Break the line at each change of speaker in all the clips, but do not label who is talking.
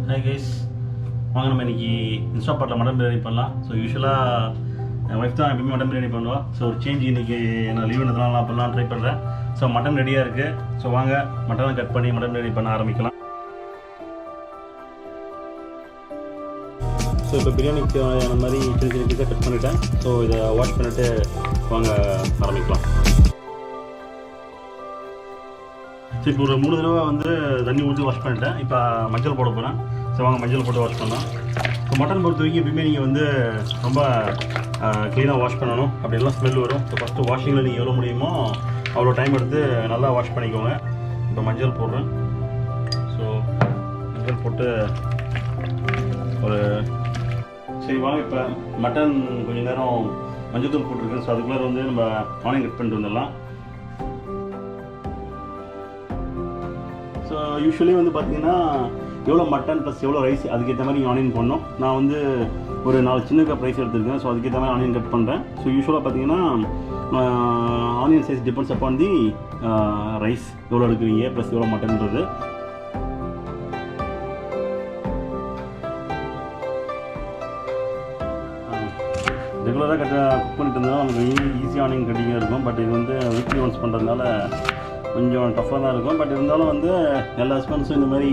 Hi guys, வாங்க நம்ம இன்றைக்கி இன்ஸ்டாபாட்டில் மட்டன் பிரியாணி பண்ணலாம். ஸோ யூஸ்வலாக என் ஒய்ஃப் தான் எப்பயுமே மட்டன் பிரியாணி பண்ணுவாள். ஸோ ஒரு சேஞ்ச் இன்றைக்கி நான் லீவ் எடுத்தனால நான் பண்ணலாம் ட்ரை பண்ணுறேன். ஸோ மட்டன் ரெடியாக இருக்குது. ஸோ வாங்க மட்டனை கட் பண்ணி மட்டன் பிரியாணி பண்ண ஆரம்பிக்கலாம். ஸோ இப்போ பிரியாணிக்கு அந்த மாதிரி சின்ன சின்ன பீஸாக கட் பண்ணிவிட்டேன். ஸோ இதை வாஷ் பண்ணிவிட்டு வாங்க ஆரம்பிக்கலாம். ஸோ இப்போ ஒரு 3 தடவை வந்து தண்ணி ஊற்றி வாஷ் பண்ணிட்டேன். இப்போ மஞ்சள் போட போகிறேன். ஸோ வாங்க மஞ்சள் போட்டு வாஷ் பண்ணலாம். இப்போ மட்டன் பொறுத்த வரைக்கும் எப்பயுமே நீங்கள் வந்து ரொம்ப க்ளீனாக வாஷ் பண்ணணும், அப்படின்லாம் ஸ்மெல் வரும். ஸோ ஃபஸ்ட்டு வாஷிங்கில் நீங்கள் எவ்வளோ முடியுமோ அவ்வளோ டைம் எடுத்து நல்லா வாஷ் பண்ணிக்கோங்க. இப்போ மஞ்சள் போடுறேன். ஸோ மஞ்சள் போட்டு ஒரு சரி வாங்க இப்போ மட்டன் கொஞ்சம் நேரம் மஞ்சள் தூள் போட்டிருக்கேன். ஸோ அதுக்குள்ளே வந்து நம்ம ஆனியன் கட் பண்ணிட்டு வந்துடலாம். ஸோ யூஸ்வலி வந்து பார்த்தீங்கன்னா எவ்வளோ மட்டன் ப்ளஸ் எவ்வளோ ரைஸ் அதுக்கேற்ற மாதிரி ஆனியன் பண்ணணும். நான் வந்து ஒரு 4 சின்ன கப் ரைஸ் எடுத்துருக்கேன். ஸோ அதுக்கேற்ற மாதிரி ஆனியன் கட் பண்ணுறேன். ஸோ யூஸ்வலாக பார்த்தீங்கன்னா ஆனியன் சைஸ் டிபெண்ட்ஸ் அப்பான் தி ரைஸ் எவ்வளோ எடுக்கிறீங்க ப்ளஸ் எவ்வளோ மட்டன்றது. ரெகுலராக குக் பண்ணிட்டு இருந்தால் நமக்கு ஈஸி ஆனியன் கட்டிங்காக இருக்கும். பட் இது வந்து வீக்லி ஒன்ஸ் பண்ணுறதுனால கொஞ்சம் டஃப்பாக தான் இருக்கும். பட் இருந்தாலும் வந்து எல்லா ஹஸ்பண்ட்ஸும் இந்த மாதிரி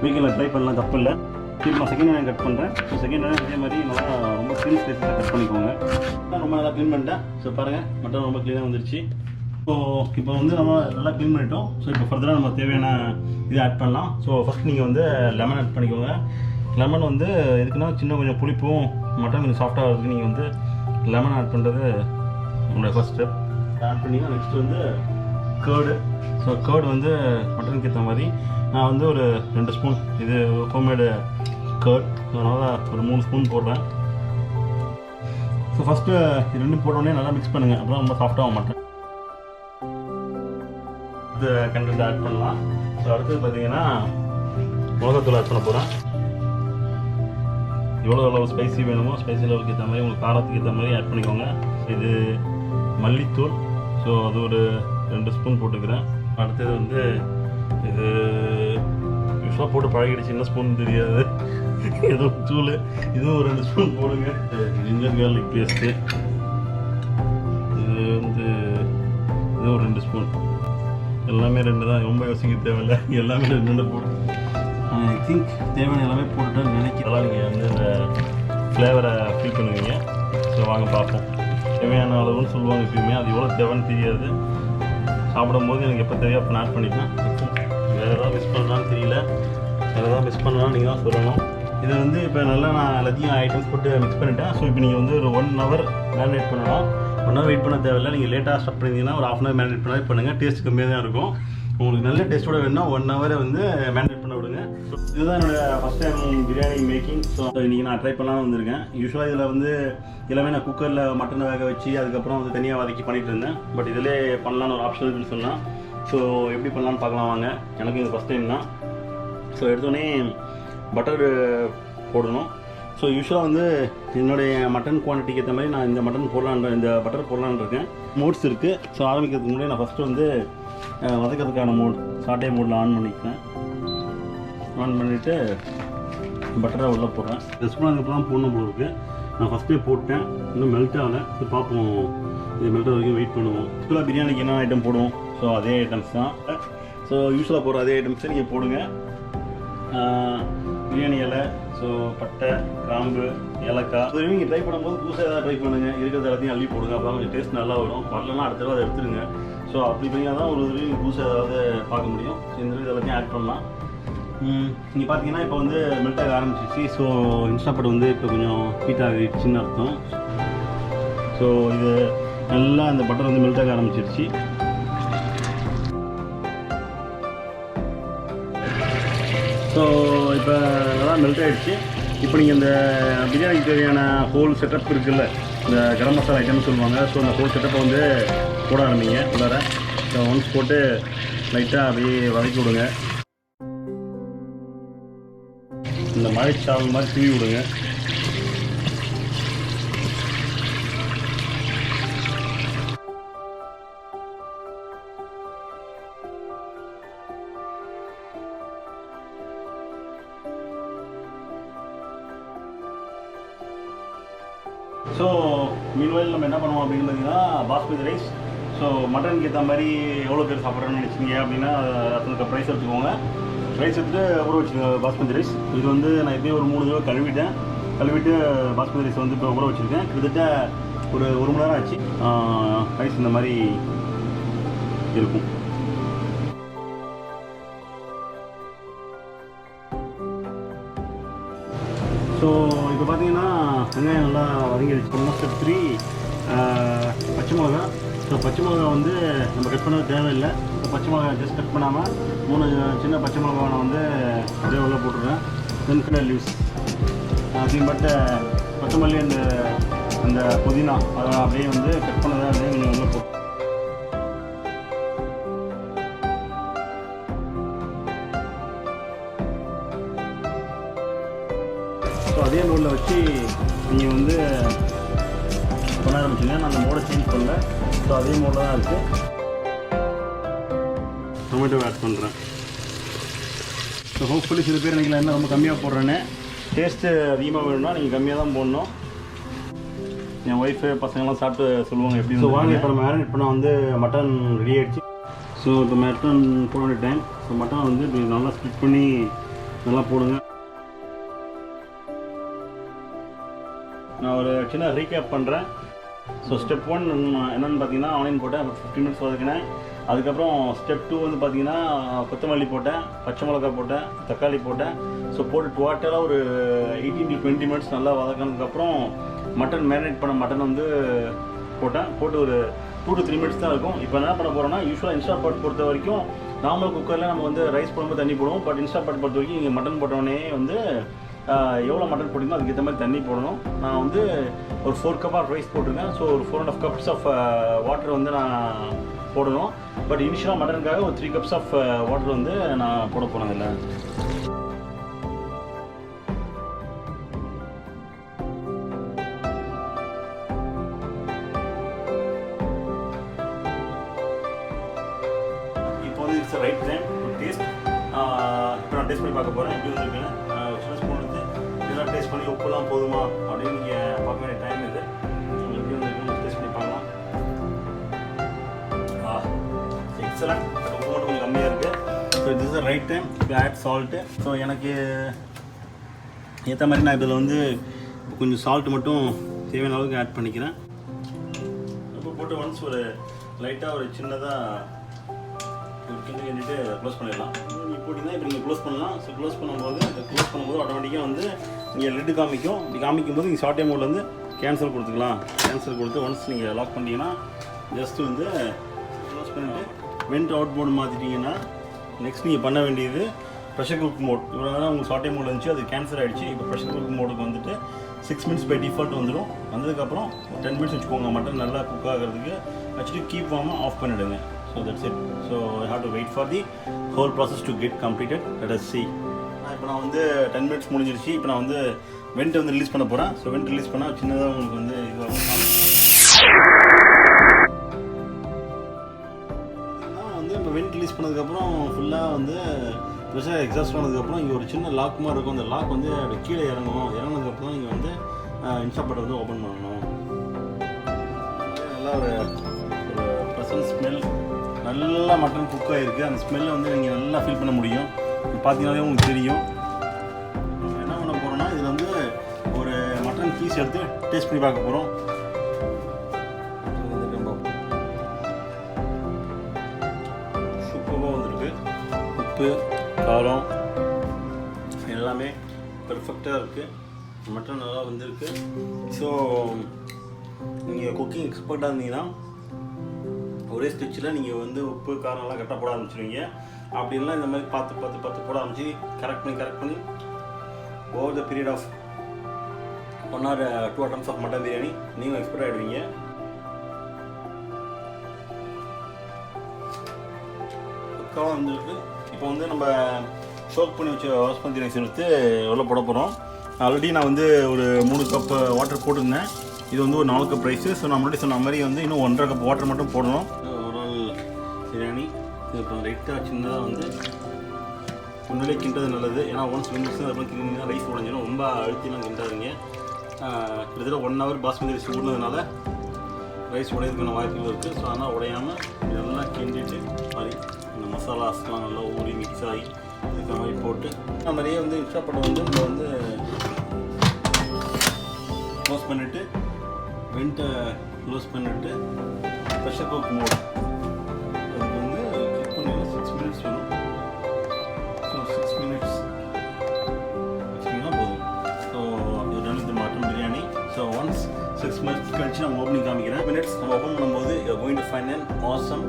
வீக்கில் ட்ரை பண்ணலாம், தப்பு இல்லை. இப்போ நான் செகண்ட் ஆனியன் கட் பண்ணுறேன். ஸோ செகண்ட் ஆனியன் அதே மாதிரி நல்லா ரொம்ப க்ளீன் ஸ்பேஸில் கட் பண்ணிக்கோங்க. ரொம்ப நல்லா க்ளீன் பண்ணிட்டேன். ஸோ பாருங்கள் மட்டன் ரொம்ப க்ளீனாக வந்துருச்சு. இப்போ வந்து நம்ம நல்லா க்ளீன் பண்ணிட்டோம். ஸோ இப்போ ஃபர்தராக நம்ம தேவையான இது ஆட் பண்ணலாம். ஸோ ஃபஸ்ட் நீங்கள் வந்து லெமன் ஆட் பண்ணிக்கோங்க. லெமன் வந்து எதுக்குன்னா சின்ன கொஞ்சம் புளிப்பும் மட்டன் கொஞ்சம் சாஃப்டாக ஆகிறதுக்கு நீங்கள் வந்து லெமன் ஆட் பண்ணுறது உங்களோட ஃபஸ்ட் ஸ்டெப். ஆட் பண்ணிங்கன்னா நெக்ஸ்ட் வந்து கேர்டு. ஸோ கேர்டு வந்து மட்டனுக்கு ஏற்ற மாதிரி நான் வந்து ஒரு 2 ஸ்பூன் இது ஹோம்மேடு கேர்ட், அதனால் ஒரு 3 ஸ்பூன் போடுறேன். ஸோ ஃபஸ்ட்டு இது 2 போட்டோடனே நல்லா மிக்ஸ் பண்ணுங்கள், அப்போ ரொம்ப சாஃப்டாக மாட்டேன். இது கண்டென்ட் ஆட் பண்ணலாம். ஸோ அடுத்தது பார்த்தீங்கன்னா மிளகாத்தூள் ஆட் பண்ண போகிறேன். எவ்வளோ அளவு ஸ்பைசி வேணுமோ ஸ்பைசி லெவலுக்கு ஏற்ற மாதிரி உங்களுக்கு காரத்துக்கு ஏற்ற மாதிரி ஆட் பண்ணிக்கோங்க. இது மல்லித்தூள். ஸோ அது ஒரு 2 ஸ்பூன் போட்டுக்கிறேன். அடுத்தது வந்து இது யூஸ்வலாக போட்டு பழகிடுச்சு, என்ன ஸ்பூன் தெரியாது, ஏதோ தூள், இதுவும் ஒரு 2 ஸ்பூன் போடுங்க. ஜிஞ்சர் கார்லிக் பேஸ்ட்டு இது வந்து இதுவும் ஒரு 2 ஸ்பூன். எல்லாமே 2 தான், ரொம்ப யோசிக்க தேவையில்லை, எல்லாமே 2 போடும். ஐ திங்க் தேவையான எல்லாமே போட்டுட்டேன்னு நினைக்கிறதெல்லாம் நீங்கள் வந்து இந்த ஃப்ளேவரை ஃபீல் பண்ணுவீங்க. ஸோ வாங்க பார்ப்போம். தேவையான அளவுன்னு சொல்லுவாங்க எப்பயுமே, அது எவ்வளோ தேவைன்னு தெரியாது. சாப்பிடும்போது எனக்கு எப்போ தேவையோ அப்போ ஆட் பண்ணிப்பேன். வேறு ஏதாவது மிஸ் பண்ணலான்னு தெரியல, வேறு ஏதாவது மிஸ் பண்ணலாம் நீங்கள் தான் சொல்லணும். இதை வந்து இப்போ நல்லா நான் எல்லாத்தையும் ஐட்டம்ஸ் போட்டு மிக்ஸ் பண்ணிட்டேன். ஸோ இப்போ நீங்கள் வந்து ஒரு 1 hour மேரினேட் பண்ணலாம். 1 hour வெயிட் பண்ண தேவையில்லை. நீங்கள் லேட்டாக ஸ்டார்ட் பண்ணிங்கன்னா ஒரு 1/2 hour மேரினேட் பண்ணாலே பண்ணுங்கள், டேஸ்ட் கம்மியாக தான் இருக்கும். உங்களுக்கு நல்ல டேஸ்ட்டோட வேணும்னா 1 hour வந்து மேரினேட் பண்ண விடுங்க. ஸோ இதுதான் என்னோடய first time biryani making. So இன்றைக்கி நான் ட்ரை பண்ணலாம்னு வந்திருக்கேன். யூஸ்வலாக இதில் வந்து எல்லாமே நான் குக்கரில் மட்டனை வேக வச்சு அதுக்கப்புறம் வந்து தனியாக வதக்கி பண்ணிகிட்டு இருந்தேன். பட் இதிலே பண்ணலான்னு ஒரு ஆப்ஷன் இருக்குன்னு சொன்னால், ஸோ எப்படி பண்ணலான்னு பார்க்கலாம் வாங்க. எனக்கு இது ஃபஸ்ட் டைம் தான். ஸோ எடுத்தோடனே பட்டர் போடணும். ஸோ யூஸ்வலாக வந்து என்னுடைய மட்டன் குவான்டிட்டிக்கு ஏற்ற மாதிரி நான் இந்த பட்டர் போடலான்னு இருக்கேன். மோட்ஸ் இருக்குது. ஸோ ஆரம்பிக்கிறதுக்கு முன்னாடி நான் ஃபஸ்ட்டு வந்து வதக்கிறதுக்கான சாட்டே மோடில் ஆன் பண்ணிக்கிறேன். ஆன் பண்ணிவிட்டு பட்டரை உள்ளே போடுறேன். 2 ஸ்பூன் அதுக்கப்புறம் தான் போடணும் போல இருக்குது. நான் ஃபஸ்ட்டே போட்டேன், இன்னும் மெல்ட் ஆகலை. ஸோ பார்ப்போம், இது மெல்ட் வரைக்கும் வெயிட் பண்ணுவோம். யூஸ்வலாக பிரியாணிக்கு என்ன ஐட்டம் போடுவோம், ஸோ அதே ஐட்டம்ஸ் தான். ஸோ யூஸ்வலாக போடுற அதே ஐட்டம்ஸை நீங்கள் போடுங்க. பிரியாணி இலை, ஸோ பட்டை, கிராம்பு, ஏலக்காய். ஸோ நீங்கள் ட்ரை பண்ணும்போது புதுசாக ஏதாவது ட்ரை பண்ணுங்கள். இருக்கிறது எல்லாத்தையும் அள்ளி போடுங்க, அப்போ கொஞ்சம் டேஸ்ட் நல்லா வரும். வரலன்னா அடுத்த தடவை அதை எடுத்துருங்க. ஸோ அப்படி பண்ணிங்கன்னா தான் ஒரு தடவை நீங்கள் புதுசாக ஏதாவது பார்க்க முடியும். ஸோ இந்த இது எல்லாத்தையும் ஆட் பண்ணலாம். நீங்கள் பார்த்தீங்கன்னா இப்போ வந்து மெல்ட் ஆக ஆரம்பிச்சிச்சு. ஸோ இன்ஸ்டாபாட் வந்து இப்போ கொஞ்சம் ஹீட் ஆகிடுச்சின்னு அர்த்தம். ஸோ இது நல்லா அந்த பட்டர் வந்து மெல்ட் ஆக ஆரம்பிச்சிருச்சு. ஸோ இப்போ நல்லா மெல்ட் ஆகிடுச்சு. இப்போ நீங்கள் இந்த பிரியாணிக்கு தேவையான ஹோல் செட்டப் இருக்குல்ல, இந்த கரம் மசாலா ஐட்டம்னு சொல்லுவாங்க. ஸோ அந்த ஹோல் செட்டப்பை வந்து போட ஆரம்பிங்க உள்ளார. ஸோ ஒன்ஸ் போட்டு லைட்டாக அப்படியே வதக்கி விடுங்க. இந்த மாதிரி சால் மாதிரி தூவி விடுங்க. ஸோ மீன்வாயில் நம்ம என்ன பண்ணுவோம் அப்படின்னு பார்த்தீங்கன்னா பாஸ்மதி ரைஸ். ஸோ மட்டனுக்கு ஏற்ற மாதிரி எவ்வளோ பேர் சாப்பிட்றேன்னு நினச்சிங்க அப்படின்னா அதுக்கு ப்ரைஸ் எடுத்துக்கோங்க. ரைஸ் எடுத்துகிட்டு ஊற வச்சுருங்க பாஸ்மதி ரைஸ். இது வந்து நான் எப்படியும் ஒரு 3 தடவை கழுவிட்டு பாஸ்மதி ரைஸ் வந்து இப்போ ஊற வச்சுருக்கேன். கிட்டத்தட்ட ஒரு 1 மணி நேரம் ஆச்சு. ரைஸ் இந்த மாதிரி இருக்கும். ஸோ இப்போ பார்த்தீங்கன்னா வெங்காயம் நல்லா வதங்கிடுச்சு. ஸ்டெப் 3 பச்சை மிளகா. ஸோ பச்சை மிளகா வந்து நம்ம கட் பண்ண தேவையில்லை. ஸோ பச்சை மிளகா ஜஸ்ட் கட் பண்ணாமல் 3 சின்ன பச்சை மிளகா நான் வந்து அப்படியே உள்ள போட்டுருவேன். தென் கலர் லீவ்ஸ் அதையும் பட்ட கொத்தமல்லி அந்த புதினா அதை அப்படியே வந்து கட் பண்ணதாக அப்படியே நீங்கள் உள்ள போட்டு ஸோ அதே மோடில் வச்சு நீங்கள் வந்து பண்ண ஆரம்பிச்சிங்க. நான் அந்த மோடை சேஞ்ச் பண்ணல. ஸோ அதே மோடில் தான் இருக்குது. டொமேட்டோ ஆட் பண்ணுறேன். ஸோ ஹோப்ஃபுல்லி சில பேர் நினைக்கல என்ன ரொம்ப கம்மியாக போடுறேன்னு. டேஸ்ட்டு அதிகமாக வேணும்னா நீங்கள் கம்மியாக தான் போடணும். என் ஒய்ஃபு பசங்கள்லாம் சாப்பிட்டு சொல்லுவாங்க எப்படி. ஸோ வாங்க இப்போ நம்ம மேரினேட் பண்ண வந்து மட்டன் ரெடி ஆகிடுச்சு. ஸோ இப்போ மட்டன் போட வேண்டிய டைம். ஸோ மட்டன் வந்து இப்படி நல்லா ஸ்ப்ளிட் பண்ணி நல்லா போடுங்க. நான் ஒரு சின்ன ரீகேப் பண்ணுறேன். ஸோ ஸ்டெப் 1 என்னென்னு பார்த்தீங்கன்னா ஆனியன் போட்டேன், 15 மினிட்ஸ் வதக்கினேன். அதுக்கப்புறம் ஸ்டெப் 2 வந்து பார்த்தீங்கன்னா கொத்தமல்லி போட்டேன், பச்சை மிளகா போட்டேன், தக்காளி போட்டேன். ஸோ போட்டு டோட்டலாக ஒரு 18 to 20 மினிட்ஸ் நல்லா வதக்கினதுக்கப்புறம் மட்டன் மேரினேட் பண்ண மட்டன் வந்து போட்டு ஒரு 2 to 3 மினிட்ஸ் தான் இருக்கும். இப்போ என்ன பண்ண போகிறோன்னா யூஸ்வலாக இன்ஸ்டா பாட் பொறுத்த வரைக்கும் நார்மல் குக்கரில் நம்ம வந்து ரைஸ் போடும்போது தண்ணி போடுவோம். பட் இன்ஸ்டா பாட் பொறுத்த வரைக்கும் நீங்கள் மட்டன் போட்டோடனே வந்து எவ்வளோ மட்டன் போட்டிங்களோ அதுக்கு ஏற்ற மாதிரி தண்ணி போடணும். நான் வந்து ஒரு 4 கப் ஆஃப் ரைஸ் போட்டிருக்கேன். ஸோ ஒரு 4.5 கப்ஸ் ஆஃப் வாட்டர் வந்து நான் போடணும். பட் இனிஷியலாக மட்டனுக்காக ஒரு 3 கப்ஸ் ஆஃப் வாட்டர் வந்து நான் போட போகிறேன். இல்லை இப்போ வந்து it's right time to taste. இப்போ நான் டேஸ்ட் பண்ணி பார்க்க போகிறேன் எப்படி வந்துருக்குன்னு. சின்ன ஸ்பூன் வந்து இதெல்லாம் டேஸ்ட் பண்ணி உப்புலாம் போதுமா அப்படின்னு நீங்கள் பார்க்க வேண்டிய டைம் இது. எப்படி வந்துருக்குன்னு டேஸ்ட் பண்ணி பார்க்கலாம். எக்ஸலண்ட். பட் உப்பு மட்டும் கொஞ்சம் கம்மியாக இருக்குது. So this is right time to add salt. So எனக்கு ஏற்ற மாதிரி நான் இதில் வந்து கொஞ்சம் சால்ட்டு மட்டும் தேவையான அளவுக்கு ஆட் பண்ணிக்கிறேன். உப்பு போட்டு ஒன்ஸ் ஒரு லைட்டாக ஒரு சின்னதாக ஒரு கிண்டி கிண்டிட்டு க்ளோஸ் பண்ணிடலாம். நீங்கள் போட்டிங்கன்னா இப்போ நீங்கள் க்ளோஸ் பண்ணலாம். ஸோ க்ளோஸ் பண்ணும்போது ஆட்டோமேட்டிக்காக வந்து நீங்கள் லிட்டு காமிக்கும். இப்படி காமிக்கும்போது நீங்கள் ஷார்ட் டைம் மோடில் வந்து கேன்சல் கொடுத்துக்கலாம். கேன்சல் கொடுத்து ஒன்ஸ் நீங்கள் லாக் பண்ணிட்டீங்கன்னா ஜஸ்ட்டு வந்து க்ளோஸ் பண்ணிவிட்டு வெண்ட் அவுட் மோடு மாற்றிட்டிங்கன்னா நெக்ஸ்ட் நீங்கள் பண்ண வேண்டியது ப்ரெஷர் குக் மோட். இவ்வளோ நேரம் உங்களுக்கு ஷார்ட் டைம் மோடில் இருந்துச்சு, அது கேன்சல் ஆகிடுச்சு. இப்போ ப்ரெஷர் குக் மோடுக்கு வந்துட்டு 6 மினிட்ஸ் பை டிஃபால்ட் வந்துடும். வந்ததுக்கப்புறம் 10 மினிட்ஸ் வச்சுக்கோங்க மட்டன் நல்லா குக் ஆகிறதுக்கு. வச்சுட்டு கீப் வார்மாக ஆஃப் பண்ணிவிடுங்க. So that's it. So I have to wait for the whole process to get completed. Let us see. இப்போ நான் வந்து 10 மினிட்ஸ் முடிஞ்சிருச்சு. இப்போ நான் வந்து வெண்ட் வந்து ரிலீஸ் பண்ண போகிறேன். ஸோ வெண்ட் ரிலீஸ் பண்ணால் சின்னதாக உங்களுக்கு வந்து வந்து இப்போ வெண்ட் ரிலீஸ் பண்ணதுக்கப்புறம் ஃபுல்லாக வந்து ப்ரெஷர் எக்ஸாஸ்ட் பண்ணதுக்கப்புறம் இங்கே ஒரு சின்ன லாக் மாதிரி இருக்கும். அந்த லாக் வந்து அப்படி கீழே இறங்கினதுக்கப்புறம் இங்கே வந்து இன்ஸ்டாபாட்டை வந்து ஓப்பன் பண்ணணும். நல்லா ஒரு ப்ளசன்ட் ஸ்மெல். நல்லா மட்டன் குக் ஆகிருக்கு. அந்த ஸ்மெல்லை வந்து நீங்கள் நல்லா ஃபீல் பண்ண முடியும். பார்த்தீங்கன்னாலே உங்களுக்கு தெரியும். என்ன பண்ண போகிறோன்னா இதில் வந்து ஒரு மட்டன் பீஸ் எடுத்து டேஸ்ட் பண்ணி பார்க்க போகிறோம். சூப்பராக வந்துருக்கு. உப்பு காரம் எல்லாமே பெர்ஃபெக்டாக இருக்குது. மட்டன் நல்லா வந்திருக்கு. ஸோ நீங்கள் குக்கிங் எக்ஸ்பர்ட்டாக இருந்தீங்கன்னா ஒரே ஸ்டிச்சில் நீங்கள் வந்து உப்பு காரம்லாம் கரெக்டாக போட ஆரம்பிச்சிடுவீங்க. அப்படின்லாம் இந்த மாதிரி பார்த்து போட ஆரம்பிச்சு கரெக்ட் பண்ணி over the period of 1 or 2 attempts of mutton biryani நீங்கள் எக்ஸ்பர்ட் ஆகிடுவீங்க. குக்காக வந்துருக்கு. இப்போ வந்து நம்ம சோக் பண்ணி வச்ச பாஸ்மதி ரைஸ் எடுத்து எவ்வளோ போட போகிறோம். ஆல்ரெடி நான் வந்து ஒரு 3 கப் வாட்டர் போட்டிருந்தேன். இது வந்து ஒரு 4 கப் ரைஸு. ஸோ நான் முன்னாடி சொன்ன மாதிரி வந்து இன்னும் 1.5 கப் வாட்டர் மட்டும் போடணும். ஓவரால் பிரியாணி இது இப்போ லைட்டாக சின்னதாக வந்து முன்னாடியே கிண்டது நல்லது. ஏன்னா ஒன்ஸ் வெந்துச்சு அப்புறம் கிண்டிங்கன்னா ரைஸ் உடஞ்சிடும். ரொம்ப அழுத்திலாம் கிண்டாதீங்க. கிட்டத்தட்ட 1 hour பாஸ்மதி ரைஸ் ஊறினதுனால ரைஸ் உடையதுக்கான வாய்ப்புகள் இருக்குது. ஸோ அதனால் உடையாமல் இதெல்லாம் கிண்டிட்டு மாதிரி இந்த மசாலாஸ்லாம் நல்லா ஊறி மிக்ஸ் ஆகி இதுக்கு மாதிரி போட்டு நிறைய வந்து இன்ஸ்டாப்படம் வந்து நம்ம வந்து க்ளோஸ் பண்ணிவிட்டு வெண்ட்டை க்ளோஸ் பண்ணிவிட்டு ப்ரெஷர் குக் மோட் அதுக்கு வந்து கிளிக் பண்ணிங்கன்னா 6 minutes வரும். ஸோ 6 minutes வச்சிங்கன்னா போதும். ஸோ இதுதான் இந்த mutton biryani. So once 6 minutes கழிச்சு நம்ம ஓப்பனிங் காமிக்கிறேன். மினிட்ஸ் நம்ம ஓப்பன் பண்ணும்போது you are going to find an awesome,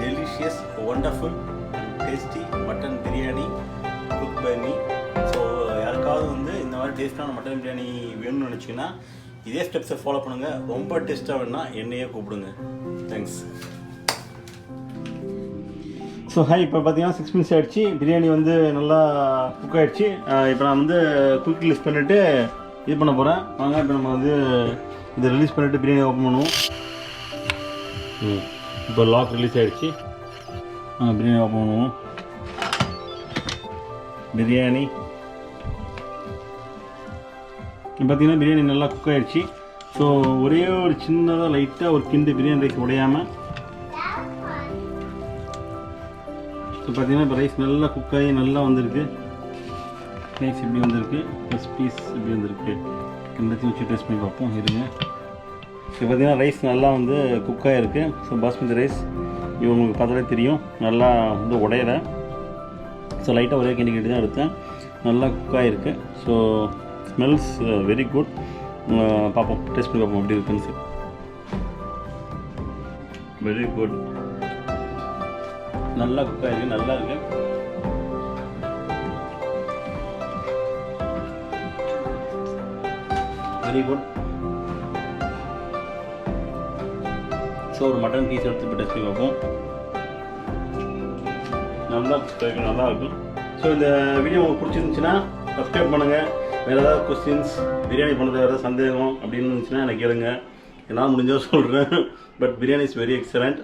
delicious, wonderful and tasty mutton biryani cook by me. So யாருக்காவது வந்து இந்த மாதிரி டேஸ்ட்டான மட்டன் பிரியாணி வேணும்னு நினச்சிங்கன்னா இதே ஸ்டெப்ஸை ஃபாலோ பண்ணுங்கள். ரொம்ப டேஸ்ட்டாக வேணுன்னா என்னையே கூப்பிடுங்க. தேங்க்ஸ். ஸோ இப்போ பார்த்தீங்கன்னா 6 minutes ஆகிடுச்சு. பிரியாணி வந்து நல்லா குக் ஆகிடுச்சு. இப்போ நான் வந்து குயிக் ரிலீஸ் பண்ணிவிட்டு இது பண்ண போகிறேன். வாங்க இப்போ நம்ம வந்து இதை ரிலீஸ் பண்ணிவிட்டு பிரியாணி ஓப்பன் பண்ணுவோம். இப்போ லாக் ரிலீஸ் ஆகிடுச்சு. பிரியாணி ஓப்பன் பண்ணுவோம். பிரியாணி பார்த்தீங்கன்னா பிரியாணி நல்லா குக் ஆகிடுச்சு. ஸோ ஒரே ஒரு சின்னதாக லைட்டாக ஒரு கிண்டு பிரியாணி ரைஸ் உடையாமல். ஸோ பார்த்தீங்கன்னா இப்போ ரைஸ் நல்லா குக் ஆகி நல்லா வந்திருக்கு. ரைஸ் இப்படி வந்திருக்கு, ப்ளஸ் பீஸ் இப்படி வந்திருக்கு. எல்லாத்தையும் வச்சு டேஸ்ட் பண்ணி பார்ப்போம். இருங்க. ஸோ பார்த்தீங்கன்னா ரைஸ் நல்லா வந்து குக் ஆகிருக்கு. ஸோ பாஸ்மதி ரைஸ் இது உங்களுக்கு பார்த்தாலே தெரியும் நல்லா வந்து உடையலை. ஸோ லைட்டாக ஒரே கிண்டி தான் எடுத்தேன். நல்லா குக் ஆகிருக்கு. So smells very good. பார்ப்போம், டேஸ்ட் பண்ணி பார்ப்போம் எப்படி இருக்குன்னு. Sir very good. நல்லா குக் ஆகிருக்கு, நல்லா இருக்கு. Very good. ஸோ ஒரு மட்டன் பீஸ் எடுத்து இப்போ டேஸ்ட் பண்ணி பார்ப்போம். நல்லா நல்லா இருக்கும். ஸோ இந்த வீடியோ உங்களுக்கு பிடிச்சிருந்துச்சுன்னா சப்ஸ்கிரைப் பண்ணுங்கள். வேறு ஏதாவது கொஸ்டின்ஸ், பிரியாணி பண்ணுறது வேறு ஏதாவது சந்தேகம் அப்படின்னு இருந்துச்சுன்னா எனக்கு கேளுங்க. என்னால் முடிஞ்சால் சொல்கிறேன். But biryani is very excellent.